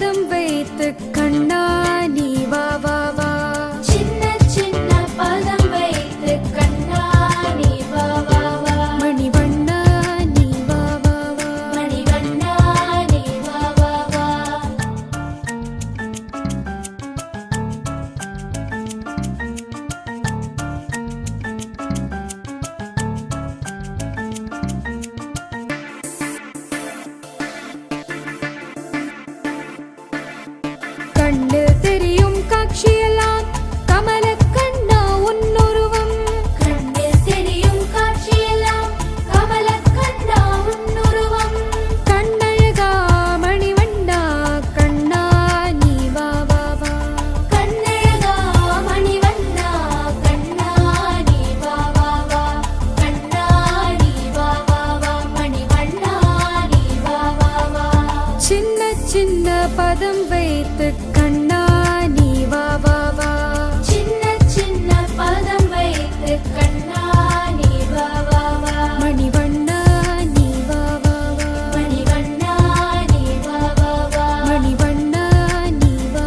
பதம் வைத்து கண்ணா நீ வா வா வா. சின்ன சின்ன பதம் வைத்து கண்ணா நீ வா வா வா. மணிவண்ணா நீ வா வா வா. மணிவண்ணா நீ வா வா வா. கண்ணு தெரியும் காட்சியெல்லாம் கமல கண்ணா உன்னுருவம். கண்ணில் தெரியும் காட்சியெல்லாம் கமல கண்ணா உன்னுருவம். கண்ணழகா மணிவண்ணா கண்ணா நீ வா வா வா. கண்ணழகா மணிவண்ணா கண்ணா நீ வா வா வா. கண்ணா நீ வா வா வா. மணிவண்ணா நீ வா வா வா. சின்ன சின்ன பதம் வைத்து கண்ணா நீ வா வா வா.